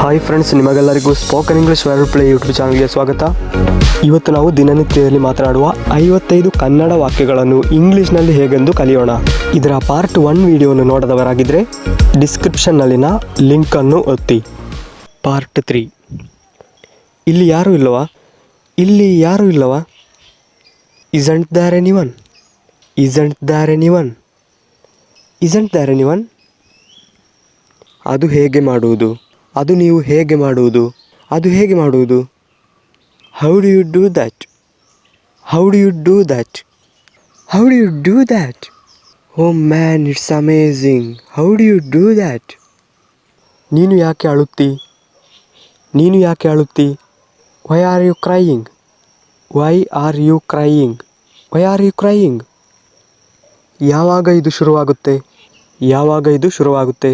Hi friends, ನಿಮಗೆಲ್ಲರಿಗೂ spoken English word play YouTube ಚಾನಲ್ಗೆ ಸ್ವಾಗತ. ಇವತ್ತು ನಾವು ದಿನನಿತ್ಯದಲ್ಲಿ ಮಾತನಾಡುವ 55 ಕನ್ನಡ ವಾಕ್ಯಗಳನ್ನು ಇಂಗ್ಲಿಷ್ನಲ್ಲಿ ಹೇಗೆಂದು ಕಲಿಯೋಣ. ಇದರ ಪಾರ್ಟ್ 1 ವಿಡಿಯೋವನ್ನು ನೋಡದವರಾಗಿದ್ದರೆ ಡಿಸ್ಕ್ರಿಪ್ಷನ್ನಲ್ಲಿನ ಲಿಂಕನ್ನು ಒತ್ತಿ. ಪಾರ್ಟ್ 3. ಇಲ್ಲಿ ಯಾರೂ ಇಲ್ಲವಾ? ಇಲ್ಲಿ ಯಾರೂ ಇಲ್ಲವಾ? Isn't there anyone? Isn't there anyone? Isn't there anyone? ಅದು ಹೇಗೆ ಮಾಡುವುದು? ಅದು ನೀವು ಹೇಗೆ ಮಾಡುವುದು? ಅದು ಹೇಗೆ ಮಾಡುವುದು? How do you do that? How do you do that? How do you do that? Oh man, it's amazing. How do you do that? ನೀನು ಯಾಕೆ ಅಳುತ್ತಿ? ನೀನು ಯಾಕೆ ಅಳುತ್ತಿ? Why are you crying? Why are you crying? Why are you crying? ಯಾವಾಗ ಇದು ಶುರುವಾಗುತ್ತೆ? ಯಾವಾಗ ಇದು ಶುರುವಾಗುತ್ತೆ?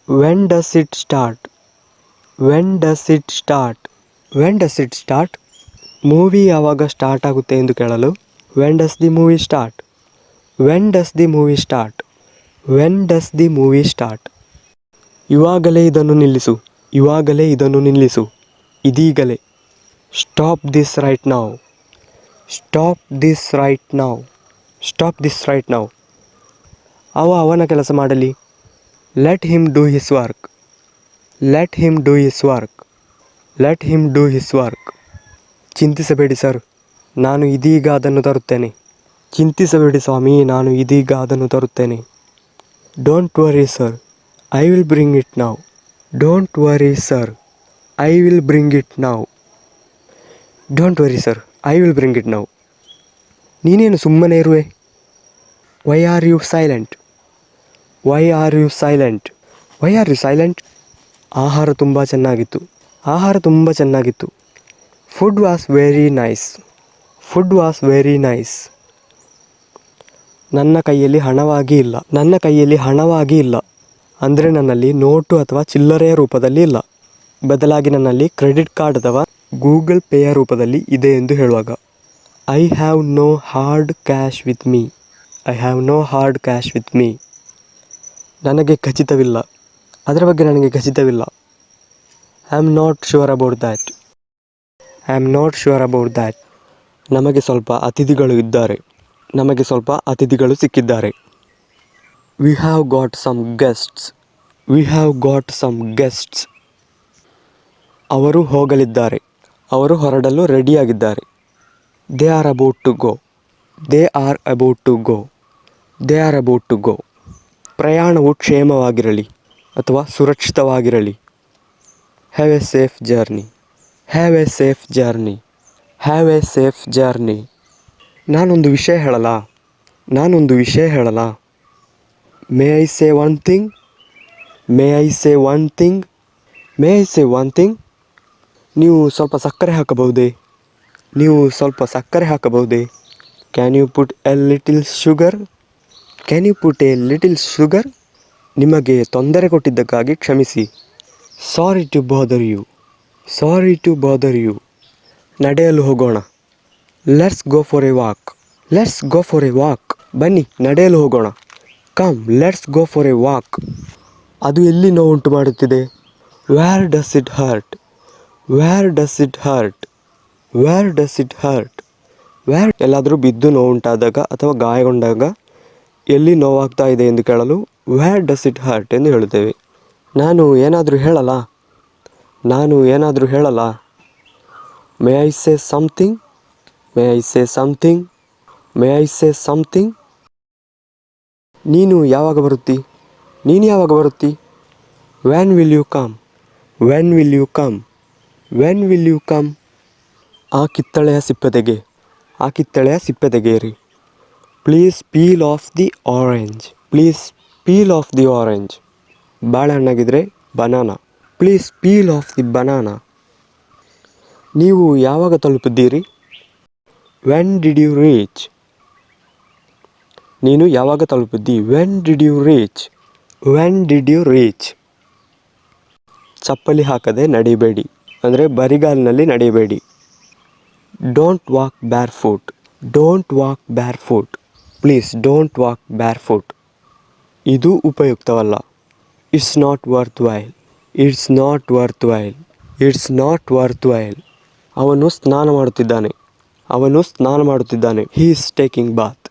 When does it start? When does it start? When does it start? Movie ಯಾವಾಗ ಸ್ಟಾರ್ಟ್ ಆಗುತ್ತೆ ಎಂದು ಕೇಳಲು When does the movie start? When does the movie start? When does the movie start? ಇವಾಗಲೇ ಇದನ್ನು ನಿಲ್ಲಿಸು. ಇವಾಗಲೇ ಇದನ್ನು ನಿಲ್ಲಿಸು. ಇದೀಗಲೇ. Stop this right now. Stop this right now. Stop this right now. ಅವನ ಕೆಲಸ ಮಾಡಲಿ. Let him do his work. Let him do his work. Let him do his work. ಚಿಂತಿಸಬೇಡಿ ಸರ್, ನಾನು ಇದೀಗ ಅದನ್ನು ತರುತ್ತೇನೆ. ಚಿಂತಿಸಬೇಡಿ ಸ್ವಾಮಿ, ನಾನು ಇದೀಗ ಅದನ್ನು ತರುತ್ತೇನೆ. Don't worry sir, I will bring it now. Don't worry sir, I will bring it now. Don't worry sir, I will bring it now. ನೀನೇನು ಸುಮ್ಮನೆ ಇರುವೆ? Why are you silent? Why are you silent? Why are you silent? ಆಹಾರ ತುಂಬ ಚೆನ್ನಾಗಿತ್ತು. ಆಹಾರ ತುಂಬ ಚೆನ್ನಾಗಿತ್ತು. Food was very nice. Food was very nice. ನನ್ನ ಕೈಯಲ್ಲಿ ಹಣವಾಗಿ ಇಲ್ಲ. ನನ್ನ ಕೈಯಲ್ಲಿ ಹಣವಾಗಿ ಇಲ್ಲ ಅಂದರೆ ನನ್ನಲ್ಲಿ ನೋಟು ಅಥವಾ ಚಿಲ್ಲರೆಯ ರೂಪದಲ್ಲಿ ಇಲ್ಲ. ಬದಲಾಗಿ ನನ್ನಲ್ಲಿ ಕ್ರೆಡಿಟ್ ಕಾರ್ಡ್ ಅಥವಾ ಗೂಗಲ್ ಪೇಯ ರೂಪದಲ್ಲಿ ಇದೆ ಎಂದು ಹೇಳುವಾಗ I have no hard cash with me. I have no hard cash with me. ನನಗೆ ಖಚಿತವಿಲ್ಲ. ಅದರ ಬಗ್ಗೆ ನನಗೆ ಖಚಿತವಿಲ್ಲ. I am not sure about that. I am not sure about that. ನಮಗೆ ಸ್ವಲ್ಪ ಅತಿಥಿಗಳು ಇದ್ದಾರೆ. ನಮಗೆ ಸ್ವಲ್ಪ ಅತಿಥಿಗಳು ಸಿಕ್ಕಿದ್ದಾರೆ. We have got some guests. We have got some guests. ಅವರು ಹೋಗಲಿದ್ದಾರೆ. ಅವರು ಹೊರಡಲು ರೆಡಿಯಾಗಿದ್ದಾರೆ. They are about to go. They are about to go. They are about to go. ಪ್ರಯಾಣವು ಕ್ಷೇಮವಾಗಿರಲಿ ಅಥವಾ ಸುರಕ್ಷಿತವಾಗಿರಲಿ. Have a safe journey. Have a safe journey. Have a safe journey. ನಾನೊಂದು ವಿಷಯ ಹೇಳಲಾ? ನಾನೊಂದು ವಿಷಯ ಹೇಳಲಾ? May I say one thing? May I say one thing? May I say one thing? ನೀವು ಸ್ವಲ್ಪ ಸಕ್ಕರೆ ಹಾಕಬಹುದೇ? ನೀವು ಸ್ವಲ್ಪ ಸಕ್ಕರೆ ಹಾಕಬಹುದೇ? Can you put a little sugar? Can you put a little sugar? ನಿಮಗೆ ತೊಂದರೆ ಕೊಟ್ಟಿದ್ದಕ್ಕಾಗಿ ಕ್ಷಮಿಸಿ. Sorry to bother you. Sorry to bother you. ನಡೆಯಲು ಹೋಗೋಣ. Let's go for a walk. Let's go for a walk. ಬನ್ನಿ ನಡೆಯಲು ಹೋಗೋಣ. Come, let's go for a walk. ಅದು ಎಲ್ಲಿ ನೋವುಂಟು ಮಾಡುತ್ತಿದೆ? Where does it hurt? Where does it hurt? Where does it hurt? Where ಎಲ್ಲಾದರೂ ಬಿದ್ದು ನೋವುಂಟಾದಾಗ ಅಥವಾ ಗಾಯಗೊಂಡಾಗ ಎಲ್ಲಿ ನೋವಾಗ್ತಾ ಇದೆ ಎಂದು ಕೇಳಲು Where does it hurt ಎಂದು ಹೇಳುತ್ತೇವೆ. ನಾನು ಏನಾದರೂ ಹೇಳಲಾ? ನಾನು ಏನಾದರೂ ಹೇಳಲಾ? May I say something? May I say something? May I say something? ನೀನು ಯಾವಾಗ ಬರುತ್ತಿ? ನೀನು ಯಾವಾಗ ಬರುತ್ತಿ? When will you come? When will you come? When will you come? ಆ ಕಿತ್ತಳೆಯ ಸಿಪ್ಪೆತೆಗೆ. ಆ ಕಿತ್ತಳೆಯ ಸಿಪ್ಪೆತೆಗೆಯಿರಿ. Please peel off the orange. Please peel off the orange. ಬಾಳೆಹಣ್ಣಾಗಿದ್ದರೆ banana. Please peel off the banana. ನೀವು ಯಾವಾಗ ತಲುಪಿದ್ದೀರಿ? When did you reach? ನೀನು ಯಾವಾಗ ತಲುಪಿದ್ದಿ? When did you reach? When did you reach? ಚಪ್ಪಲಿ ಹಾಕದೆ ನಡೆಯಬೇಡಿ ಅಂದರೆ ಬರಿಗಾಲಿನಲ್ಲಿ ನಡೆಯಬೇಡಿ. Don't walk barefoot. Don't walk barefoot. Please don't walk barefoot. ಇದು ಉಪಯುಕ್ತವಲ್ಲ. It's not worthwhile. It's not worthwhile. It's not worthwhile. ಅವನು ಸ್ನಾನ ಮಾಡುತ್ತಿದ್ದಾನೆ. ಅವನು ಸ್ನಾನ ಮಾಡುತ್ತಿದ್ದಾನೆ. He is taking bath.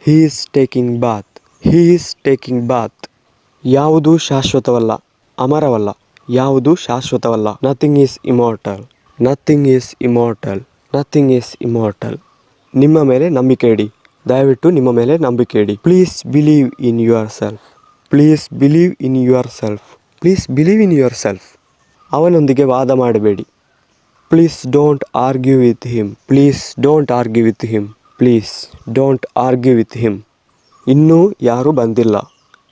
He is taking bath. He is taking bath. ಯಾವುದು ಶಾಶ್ವತವಲ್ಲ, ಅಮರವಲ್ಲ. ಯಾವುದು ಶಾಶ್ವತವಲ್ಲ. Nothing is immortal. Nothing is immortal. Nothing is immortal. ನಿಮ್ಮ ಮೇಲೆ ನಂಬಿಕೆ ಇಡಿ. ದಯವಿಟ್ಟು ನಿಮ್ಮ ಮೇಲೆ ನಂಬಿಕೆ ಇಡಿ. Please believe in yourself. Please believe in yourself. Please believe in yourself. ಅವನೊಂದಿಗೆ ವಾದ ಮಾಡಬೇಡಿ. Please don't argue with him. Please don't argue with him. Please don't argue with him. ಇನ್ನೂ ಯಾರೂ ಬಂದಿಲ್ಲ.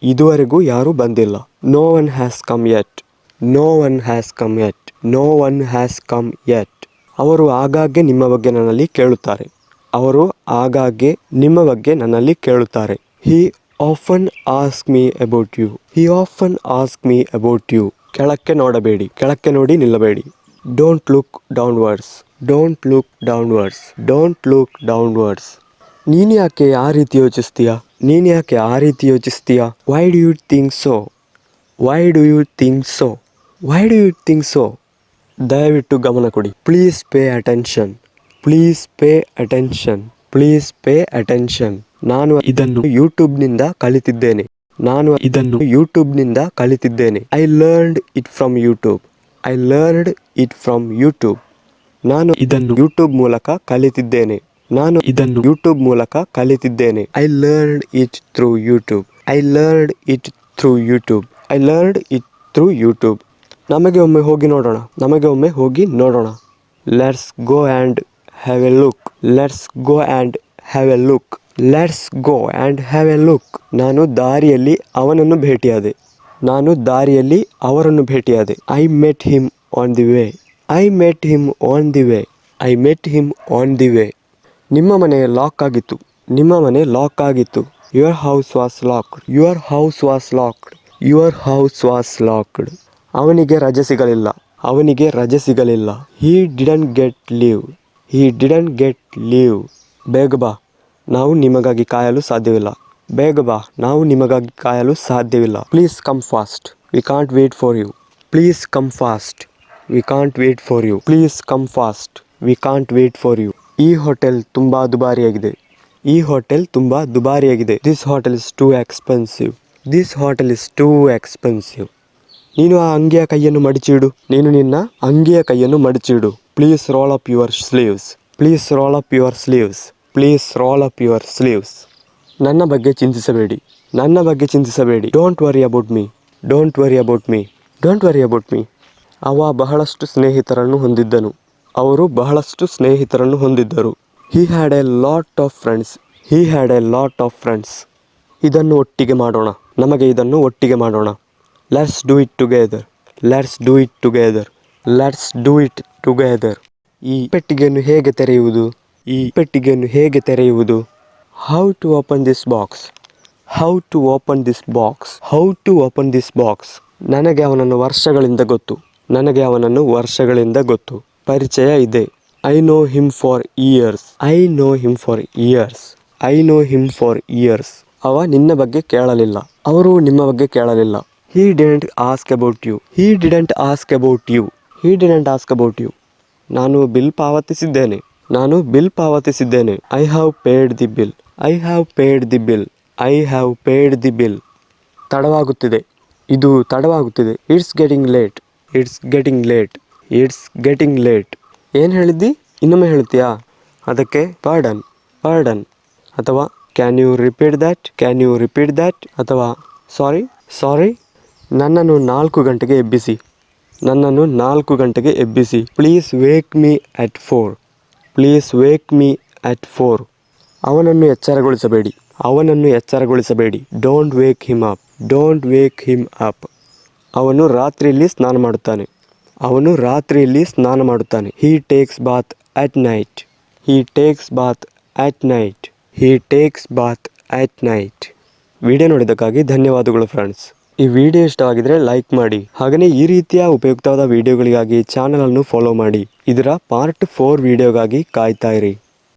ಇದುವರೆಗೂ ಯಾರೂ ಬಂದಿಲ್ಲ. No one has come yet. No one has come yet. No one has come yet. ಅವರು ಆಗಾಗ್ಗೆ ನಿಮ್ಮ ಬಗ್ಗೆ ನನ್ನಲ್ಲಿ ಕೇಳುತ್ತಾರೆ. ಅವರು ಆಗಾಗ್ಗೆ ನಿಮ್ಮ ಬಗ್ಗೆ ನನ್ನಲ್ಲಿ ಕೇಳುತ್ತಾರೆ. He often ask me about you. He often ask me about you. ಕೆಳಕ್ಕೆ ನೋಡಬೇಡಿ. ಕೆಳಕ್ಕೆ ನೋಡಿ ನಿಲ್ಲಬೇಡಿ. Don't look downwards. Don't look downwards. Don't look downwards. ನೀನು ಯಾಕೆ ಆ ರೀತಿ ಯೋಚಿಸ್ತೀಯಾ? ನೀನು ಯಾಕೆ ಆ ರೀತಿ ಯೋಚಿಸ್ತೀಯಾ? Why do you think so? Why do you think so? Why do you think so? ದಯವಿಟ್ಟು ಗಮನ ಕೊಡಿ. Please pay attention. Please pay attention. Please pay attention. ನಾನು ಇದನ್ನು ಯೂಟ್ಯೂಬ್ನಿಂದ ಕಲಿತಿದ್ದೇನೆ. ನಾನು ಇದನ್ನು ಯೂಟ್ಯೂಬ್ನಿಂದ ಕಲಿತಿದ್ದೇನೆ. I learned it from YouTube. I learned it from YouTube. ನಾನು ಇದನ್ನು ಯೂಟ್ಯೂಬ್ ಮೂಲಕ ಕಲಿತಿದ್ದೇನೆ. ನಾನು ಇದನ್ನು ಯೂಟ್ಯೂಬ್ ಮೂಲಕ ಕಲಿತಿದ್ದೇನೆ. I learned it through YouTube. I learned it through YouTube. I learned it through YouTube. ನಮಗೆ ಒಮ್ಮೆ ಹೋಗಿ ನೋಡೋಣ. ನಮಗೆ ಒಮ್ಮೆ ಹೋಗಿ ನೋಡೋಣ. Let's go and have a look. Let's go and have a look. Let's go and have a look. ನಾನು ದಾರಿಯಲ್ಲಿ ಅವನನ್ನು ಭೇಟಿಯಾದೆ. ನಾನು ದಾರಿಯಲ್ಲಿ ಅವರನ್ನು ಭೇಟಿಯಾದೆ. I met him on the way. I met him on the way. I met him on the way. ನಿಮ್ಮ ಮನೆ ಲಾಕ್ ಆಗಿತ್ತು. ನಿಮ್ಮ ಮನೆ ಲಾಕ್ ಆಗಿತ್ತು. Your house was locked. Your house was locked. Your house was locked. ಅವನಿಗೆ ರಜೆ ಸಿಗಲಿಲ್ಲ. ಅವನಿಗೆ ರಜೆ ಸಿಗಲಿಲ್ಲ. He didn't get leave. He didn't get leave. ಬೇಗ ಬಾ, ನಾವು ನಿಮಗಾಗಿ ಕಾಯಲು ಸಾಧ್ಯವಿಲ್ಲ. ಬೇಗ ಬಾ, ನಾವು ನಿಮಗಾಗಿ ಕಾಯಲು ಸಾಧ್ಯವಿಲ್ಲ. Please come fast. We can't wait for you. Please come fast. We can't wait for you. Please come fast. We can't wait for you. ಈ ಹೋಟೆಲ್ ತುಂಬ ದುಬಾರಿಯಾಗಿದೆ. ಈ ಹೋಟೆಲ್ ತುಂಬ ದುಬಾರಿಯಾಗಿದೆ. This hotel is too expensive. This hotel is too expensive. ನೀನು ಆ ಅಂಗಿಯ ಕೈಯನ್ನು ಮಡಚಿಡು. ನೀನು ನಿನ್ನ ಅಂಗಿಯ ಕೈಯನ್ನು ಮಡಚಿಡು. Please roll up your sleeves. Please roll up your sleeves. Please roll up your sleeves. ನನ್ನ ಬಗ್ಗೆ ಚಿಂತಿಸಬೇಡಿ. ನನ್ನ ಬಗ್ಗೆ ಚಿಂತಿಸಬೇಡಿ. Don't worry about me. Don't worry about me. Don't worry about me. ಅವ ಬಹಳಷ್ಟು ಸ್ನೇಹಿತರನ್ನು ಹೊಂದಿದ್ದನು. ಅವರು ಬಹಳಷ್ಟು ಸ್ನೇಹಿತರನ್ನು ಹೊಂದಿದ್ದರು. He had a lot of friends. He had a lot of friends. ಇದನ್ನು ಒಟ್ಟಿಗೆ ಮಾಡೋಣ. ನಮಗೆ ಇದನ್ನು ಒಟ್ಟಿಗೆ ಮಾಡೋಣ. Let's do it together. Let's do it together. Let's do it together. ಈ ಪೆಟ್ಟಿಗೆಯನ್ನು ಹೇಗೆ ತೆರೆಯುವುದು? ಈ ಪೆಟ್ಟಿಗೆಯನ್ನು ಹೇಗೆ ತೆರೆಯುವುದು? How to open this box. How to open this box. How to open this box. ನನಗೆ ಅವನನ್ನು ವರ್ಷಗಳಿಂದ ಗೊತ್ತು. ನನಗೆ ಅವನನ್ನು ವರ್ಷಗಳಿಂದ ಗೊತ್ತು. ಪರಿಚಯ ಇದೆ. I know him for years. I know him for years. I know him for years. ಅವ ನಿನ್ನ ಬಗ್ಗೆ ಕೇಳಲಿಲ್ಲ. ಅವರು ನಿಮ್ಮ ಬಗ್ಗೆ ಕೇಳಲಿಲ್ಲ. He didn't ask about you. He didn't ask about you. He didn't ask about you. ನಾನು ಬಿಲ್ ಪಾವತಿಸಿದ್ದೇನೆ. ನಾನು ಬಿಲ್ ಪಾವತಿಸಿದ್ದೇನೆ. I have paid the bill. I have paid the bill. I have paid the bill. ತಡವಾಗುತ್ತಿದೆ. ಇದು ತಡವಾಗುತ್ತಿದೆ. It's getting late. It's getting late. It's getting late. ಏನು ಹೇಳಿದ್ದಿ? ಇನ್ನೊಮ್ಮೆ ಹೇಳ್ತೀಯಾ? ಅದಕ್ಕೆ ಪಾರ್ಡನ್. ಪಾರ್ಡನ್. ಅಥವಾ can you repeat that? Can you repeat that? ಅಥವಾ ಸಾರಿ. ಸಾರಿ. ನನ್ನನ್ನು 4 ಗಂಟೆಗೆ ಎಬ್ಬಿಸಿ. ನನ್ನನ್ನು 4 ಗಂಟೆಗೆ ಎಬ್ಬಿಸಿ. Please wake me at 4. Please wake me at 4. ಅವನನ್ನು ಎಚ್ಚರಗೊಳಿಸಬೇಡಿ. ಅವನನ್ನು ಎಚ್ಚರಗೊಳಿಸಬೇಡಿ. Don't wake him up. Don't wake him up. ಅವನು ರಾತ್ರಿಯಲ್ಲಿ ಸ್ನಾನ ಮಾಡುತ್ತಾನೆ. ಅವನು ರಾತ್ರಿಯಲ್ಲಿ ಸ್ನಾನ ಮಾಡುತ್ತಾನೆ. He takes bath at night. He takes bath at night. He takes bath at night. Video ನೋಡಿದ್ದಕ್ಕಾಗಿ ಧನ್ಯವಾದಗಳು ಫ್ರೆಂಡ್ಸ್. ಈ ವಿಡಿಯೋ ಇಷ್ಟವಾಗಿದ್ದರೆ ಲೈಕ್ ಮಾಡಿ. ಹಾಗೆಯೇ ಈ ರೀತಿಯ ಉಪಯುಕ್ತವಾದ ವಿಡಿಯೋಗಳಿಗಾಗಿ ಚಾನಲನ್ನು ಫಾಲೋ ಮಾಡಿ. ಇದರ ಪಾರ್ಟ್ 4 ವಿಡಿಯೋಗಾಗಿ ಕಾಯ್ತಾ ಇರಿ.